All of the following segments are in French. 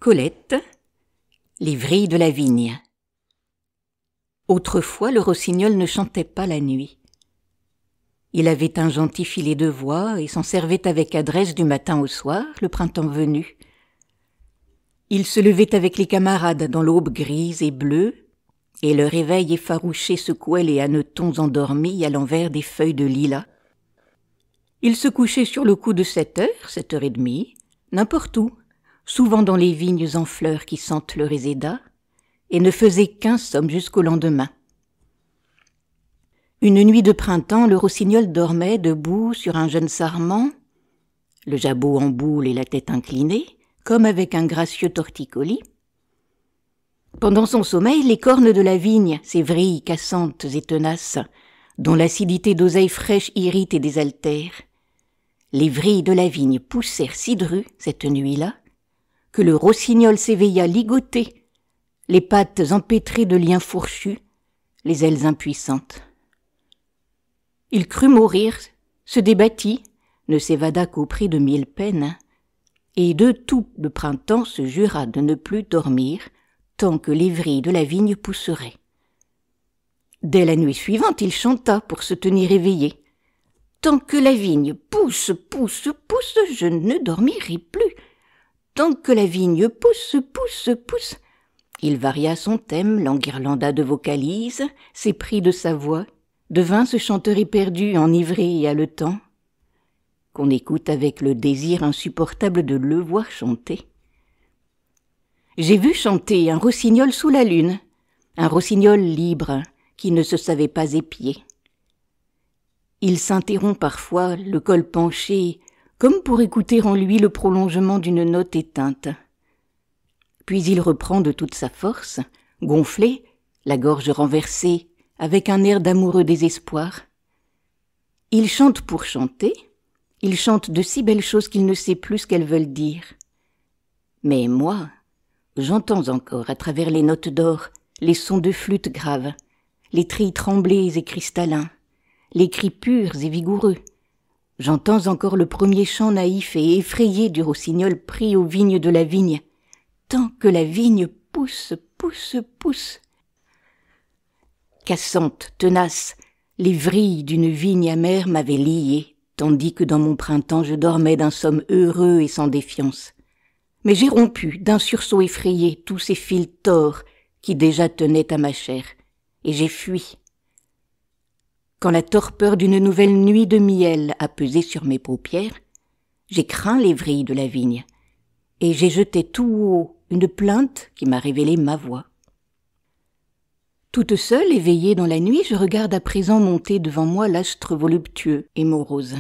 Colette, les vrilles de la vigne. Autrefois, le rossignol ne chantait pas la nuit. Il avait un gentil filet de voix et s'en servait avec adresse du matin au soir, le printemps venu. Il se levait avec les camarades dans l'aube grise et bleue, et le réveil effarouché secouait les hannetons endormis à l'envers des feuilles de lilas. Il se couchait sur le coup de 7h, 7h30, n'importe où, souvent dans les vignes en fleurs qui sentent le réséda, et ne faisait qu'un somme jusqu'au lendemain. Une nuit de printemps, le rossignol dormait debout sur un jeune sarment, le jabot en boule et la tête inclinée, comme avec un gracieux torticolis. Pendant son sommeil, les cornes de la vigne, ces vrilles cassantes et tenaces, dont l'acidité d'oseille fraîche irrite et désaltère, les vrilles de la vigne poussèrent si dru, cette nuit-là, que le rossignol s'éveilla ligoté, les pattes empêtrées de liens fourchus, les ailes impuissantes. Il crut mourir, se débattit, ne s'évada qu'au prix de 1000 peines, et de tout le printemps se jura de ne plus dormir tant que les vrilles de la vigne pousseraient. Dès la nuit suivante, il chanta pour se tenir éveillé. « Tant que la vigne pousse, pousse, pousse, je ne dormirai plus. Tant que la vigne pousse, pousse, pousse. » Il varia son thème, l'enguirlanda de vocalises, s'éprit de sa voix, devint ce chanteur éperdu, enivré et haletant, qu'on écoute avec le désir insupportable de le voir chanter. J'ai vu chanter un rossignol sous la lune, un rossignol libre, qui ne se savait pas épier. Il s'interrompt parfois, le col penché, comme pour écouter en lui le prolongement d'une note éteinte. Puis il reprend de toute sa force, gonflé, la gorge renversée, avec un air d'amoureux désespoir. Il chante pour chanter, il chante de si belles choses qu'il ne sait plus ce qu'elles veulent dire. Mais moi, j'entends encore à travers les notes d'or les sons de flûte graves, les trilles tremblés et cristallins, les cris purs et vigoureux. J'entends encore le premier chant naïf et effrayé du rossignol pris aux vignes de la vigne, tant que la vigne pousse, pousse, pousse. Cassante, tenace, les vrilles d'une vigne amère m'avaient lié, tandis que dans mon printemps je dormais d'un somme heureux et sans défiance. Mais j'ai rompu, d'un sursaut effrayé, tous ces fils tors qui déjà tenaient à ma chair, et j'ai fui. Quand la torpeur d'une nouvelle nuit de miel a pesé sur mes paupières, j'ai craint les vrilles de la vigne, et j'ai jeté tout haut une plainte qui m'a révélé ma voix. Toute seule, éveillée dans la nuit, je regarde à présent monter devant moi l'astre voluptueux et morose.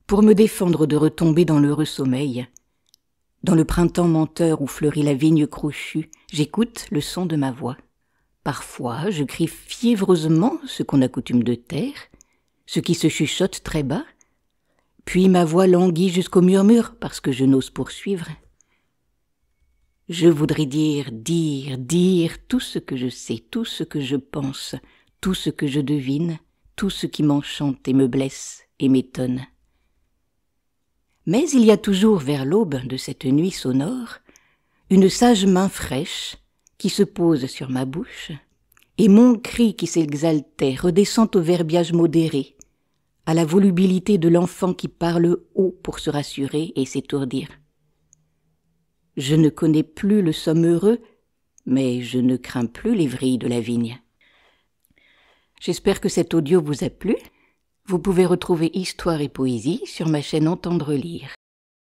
Pour me défendre de retomber dans l'heureux sommeil, dans le printemps menteur où fleurit la vigne crochue, j'écoute le son de ma voix. Parfois, je crie fiévreusement ce qu'on a coutume de taire, ce qui se chuchote très bas, puis ma voix languit jusqu'au murmure parce que je n'ose poursuivre. Je voudrais dire tout ce que je sais, tout ce que je pense, tout ce que je devine, tout ce qui m'enchante et me blesse et m'étonne. Mais il y a toujours vers l'aube de cette nuit sonore une sage main fraîche qui se pose sur ma bouche, et mon cri qui s'exaltait redescend au verbiage modéré, à la volubilité de l'enfant qui parle haut pour se rassurer et s'étourdir. Je ne connais plus le somme heureux, mais je ne crains plus les vrilles de la vigne. J'espère que cet audio vous a plu. Vous pouvez retrouver Histoire et Poésie sur ma chaîne Entendre lire.